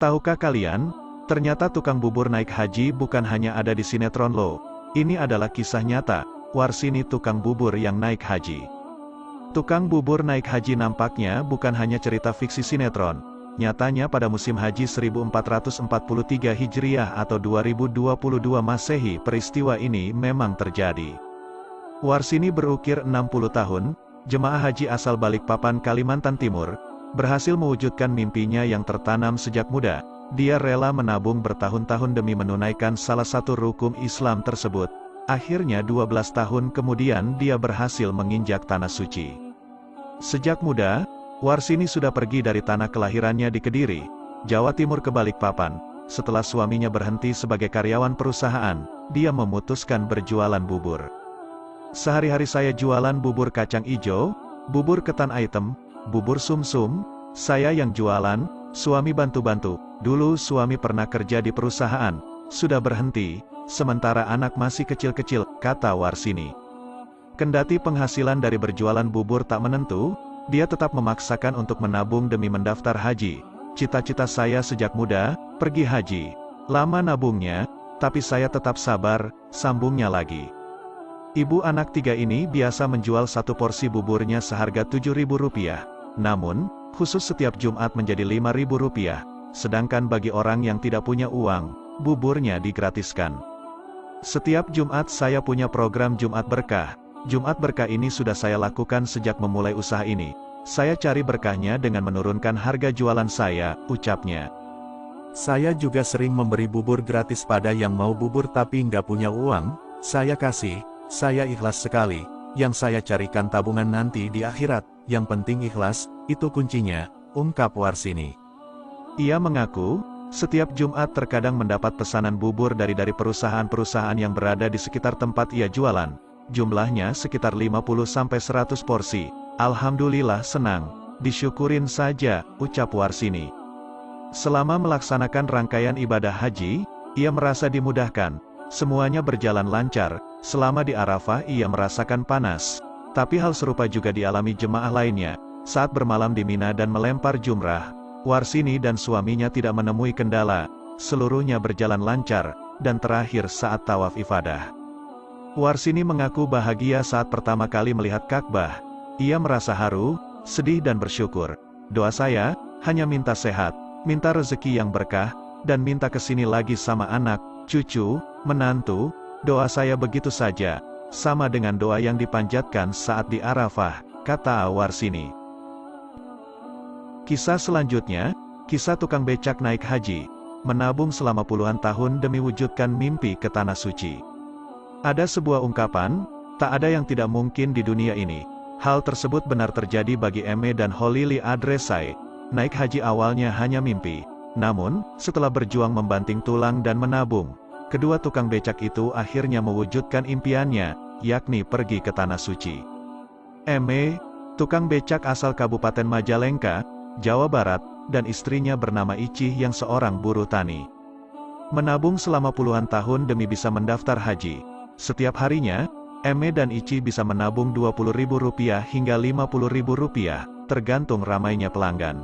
Tahukah kalian, ternyata tukang bubur naik haji bukan hanya ada di sinetron loh. Ini adalah kisah nyata, Warsini tukang bubur yang naik haji. Tukang bubur naik haji nampaknya bukan hanya cerita fiksi sinetron. Nyatanya pada musim haji 1443 Hijriah atau 2022 Masehi peristiwa ini memang terjadi. Warsini berukir 60 tahun, jemaah haji asal Balikpapan, Kalimantan Timur, berhasil mewujudkan mimpinya yang tertanam sejak muda. Dia rela menabung bertahun-tahun demi menunaikan salah satu rukun Islam tersebut. Akhirnya 12 tahun kemudian dia berhasil menginjak tanah suci. Sejak muda, Warsini sudah pergi dari tanah kelahirannya di Kediri, Jawa Timur ke Balikpapan. Setelah suaminya berhenti sebagai karyawan perusahaan, dia memutuskan berjualan bubur. Sehari-hari saya jualan bubur kacang ijo, bubur ketan item, bubur sumsum, saya yang jualan, suami bantu-bantu. Dulu suami pernah kerja di perusahaan, sudah berhenti, sementara anak masih kecil-kecil, kata Warsini. Kendati penghasilan dari berjualan bubur tak menentu, dia tetap memaksakan untuk menabung demi mendaftar haji. Cita-cita saya sejak muda, pergi haji. Lama nabungnya, tapi saya tetap sabar, sambungnya lagi. Ibu anak 3 ini biasa menjual satu porsi buburnya seharga Rp7.000. Namun, khusus setiap Jumat menjadi Rp5.000. Sedangkan bagi orang yang tidak punya uang, buburnya digratiskan. Setiap Jumat saya punya program Jumat Berkah. Jumat Berkah ini sudah saya lakukan sejak memulai usaha ini. Saya cari berkahnya dengan menurunkan harga jualan saya, ucapnya. Saya juga sering memberi bubur gratis pada yang mau bubur tapi nggak punya uang, saya kasih, saya ikhlas sekali. Yang saya carikan tabungan nanti di akhirat, yang penting ikhlas, itu kuncinya, ungkap Warsini. Ia mengaku, setiap Jumat terkadang mendapat pesanan bubur dari perusahaan-perusahaan yang berada di sekitar tempat ia jualan. Jumlahnya sekitar 50-100 porsi. Alhamdulillah senang, disyukurin saja, ucap Warsini. Selama melaksanakan rangkaian ibadah haji, ia merasa dimudahkan. Semuanya berjalan lancar. Selama di Arafah ia merasakan panas. Tapi hal serupa juga dialami jemaah lainnya. Saat bermalam di Mina dan melempar jumrah, Warsini dan suaminya tidak menemui kendala. Seluruhnya berjalan lancar, dan terakhir saat tawaf ifadah. Warsini mengaku bahagia saat pertama kali melihat Ka'bah. Ia merasa haru, sedih dan bersyukur. Doa saya, hanya minta sehat, minta rezeki yang berkah, dan minta kesini lagi sama anak, cucu, menantu. Doa saya begitu saja, sama dengan doa yang dipanjatkan saat di Arafah, kata Warsini. Kisah selanjutnya, kisah tukang becak naik haji, menabung selama puluhan tahun demi wujudkan mimpi ke tanah suci. Ada sebuah ungkapan, tak ada yang tidak mungkin di dunia ini. Hal tersebut benar terjadi bagi Eme dan Holili Adresai. Naik haji awalnya hanya mimpi. Namun, setelah berjuang membanting tulang dan menabung, kedua tukang becak itu akhirnya mewujudkan impiannya, yakni pergi ke tanah suci. Eme, tukang becak asal Kabupaten Majalengka, Jawa Barat, dan istrinya bernama Icih yang seorang buruh tani. Menabung selama puluhan tahun demi bisa mendaftar haji. Setiap harinya, Eme dan Icih bisa menabung Rp20.000 hingga Rp50.000, tergantung ramainya pelanggan.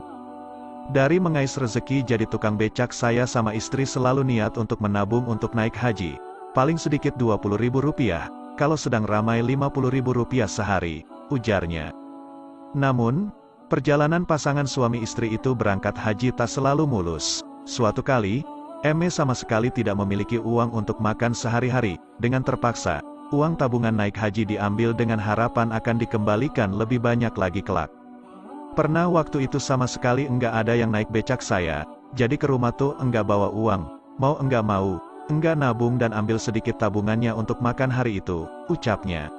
Dari mengais rezeki jadi tukang becak, saya sama istri selalu niat untuk menabung untuk naik haji. Paling sedikit Rp20.000, kalau sedang ramai Rp50.000 sehari, ujarnya. Namun, perjalanan pasangan suami istri itu berangkat haji tak selalu mulus. Suatu kali, Eme sama sekali tidak memiliki uang untuk makan sehari-hari. Dengan terpaksa, uang tabungan naik haji diambil dengan harapan akan dikembalikan lebih banyak lagi kelak. Pernah waktu itu sama sekali enggak ada yang naik becak saya, jadi ke rumah tuh enggak bawa uang, mau enggak nabung dan ambil sedikit tabungannya untuk makan hari itu, ucapnya.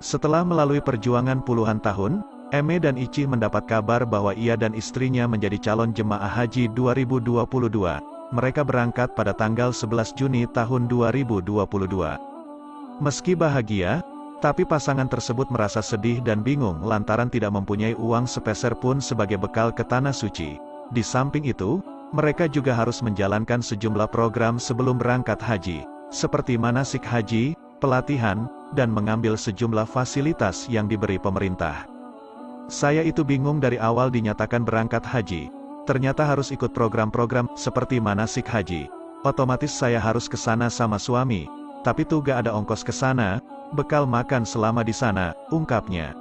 Setelah melalui perjuangan puluhan tahun, Eme dan Icih mendapat kabar bahwa ia dan istrinya menjadi calon jemaah haji 2022. Mereka berangkat pada tanggal 11 Juni tahun 2022. Meski bahagia, tapi pasangan tersebut merasa sedih dan bingung lantaran tidak mempunyai uang sepeser pun sebagai bekal ke tanah suci. Di samping itu, mereka juga harus menjalankan sejumlah program sebelum berangkat haji, seperti manasik haji, pelatihan, dan mengambil sejumlah fasilitas yang diberi pemerintah. Saya itu bingung dari awal dinyatakan berangkat haji. ternyata harus ikut program-program seperti manasik haji. Otomatis saya harus ke sana sama suami, tapi tuh gak ada ongkos ke sana, bekal makan selama di sana, ungkapnya.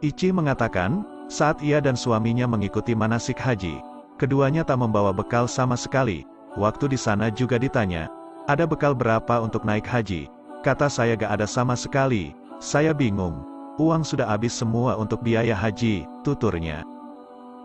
Ichi mengatakan, saat ia dan suaminya mengikuti manasik haji, keduanya tak membawa bekal sama sekali. Waktu di sana juga ditanya, ada bekal berapa untuk naik haji? Kata saya gak ada sama sekali. Saya bingung. Uang sudah habis semua untuk biaya haji, tuturnya.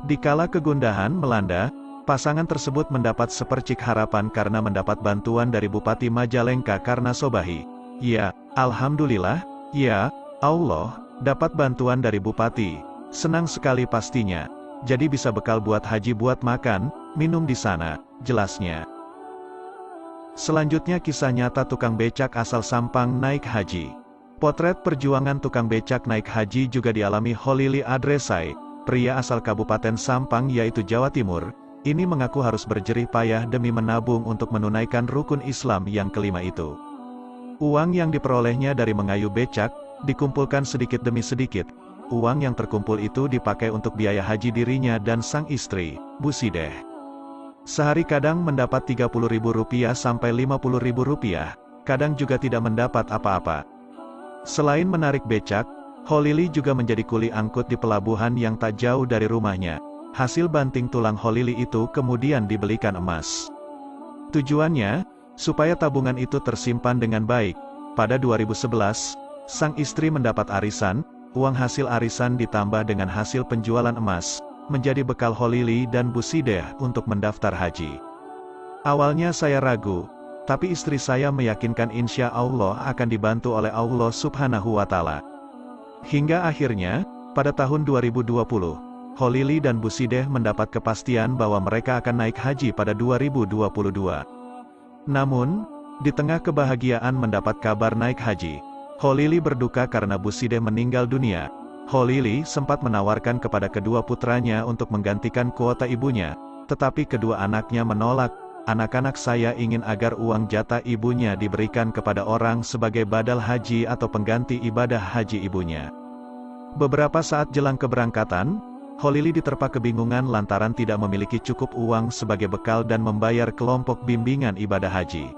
Dikala kegundahan melanda, pasangan tersebut mendapat sepercik harapan karena mendapat bantuan dari Bupati Majalengka karena Sobahi. Ya, alhamdulillah, ya, Allah, dapat bantuan dari Bupati. Senang sekali pastinya. Jadi bisa bekal buat haji buat makan, minum di sana, jelasnya. Selanjutnya kisah nyata tukang becak asal Sampang naik haji. Potret perjuangan tukang becak naik haji juga dialami Holili Adresai, pria asal Kabupaten Sampang yaitu Jawa Timur. Ini mengaku harus berjerih payah demi menabung untuk menunaikan rukun Islam yang kelima itu. Uang yang diperolehnya dari mengayuh becak, dikumpulkan sedikit demi sedikit. Uang yang terkumpul itu dipakai untuk biaya haji dirinya dan sang istri, Bu Sideh. Sehari kadang mendapat Rp30.000 sampai Rp50.000, kadang juga tidak mendapat apa-apa. Selain menarik becak, Holili juga menjadi kuli angkut di pelabuhan yang tak jauh dari rumahnya. Hasil banting tulang Holili itu kemudian dibelikan emas. Tujuannya, supaya tabungan itu tersimpan dengan baik. Pada 2011, sang istri mendapat arisan, uang hasil arisan ditambah dengan hasil penjualan emas, menjadi bekal Holili dan Bu Sideh untuk mendaftar haji. Awalnya saya ragu, tapi istri saya meyakinkan insya Allah akan dibantu oleh Allah Subhanahu wa Ta'ala. Hingga akhirnya, pada tahun 2020, Holili dan Bu Sideh mendapat kepastian bahwa mereka akan naik haji pada 2022. Namun, di tengah kebahagiaan mendapat kabar naik haji, Holili berduka karena Bu Sideh meninggal dunia. Holili sempat menawarkan kepada kedua putranya untuk menggantikan kuota ibunya, tetapi kedua anaknya menolak. Anak-anak saya ingin agar uang jatah ibunya diberikan kepada orang sebagai badal haji atau pengganti ibadah haji ibunya. Beberapa saat jelang keberangkatan, Holili diterpa kebingungan lantaran tidak memiliki cukup uang sebagai bekal dan membayar kelompok bimbingan ibadah haji.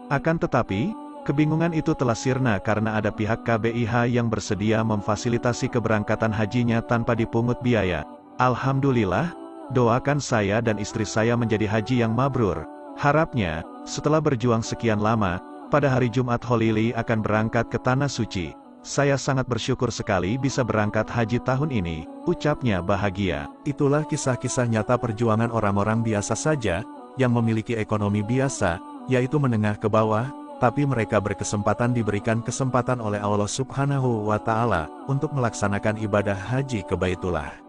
Akan tetapi, kebingungan itu telah sirna karena ada pihak KBIH yang bersedia memfasilitasi keberangkatan hajinya tanpa dipungut biaya. Alhamdulillah, doakan saya dan istri saya menjadi haji yang mabrur. Harapnya, setelah berjuang sekian lama, pada hari Jumat Holili akan berangkat ke Tanah Suci. Saya sangat bersyukur sekali bisa berangkat haji tahun ini, ucapnya bahagia. Itulah kisah-kisah nyata perjuangan orang-orang biasa saja, yang memiliki ekonomi biasa, yaitu menengah ke bawah, tapi mereka berkesempatan diberikan kesempatan oleh Allah Subhanahu wa Ta'ala untuk melaksanakan ibadah haji ke Baitullah.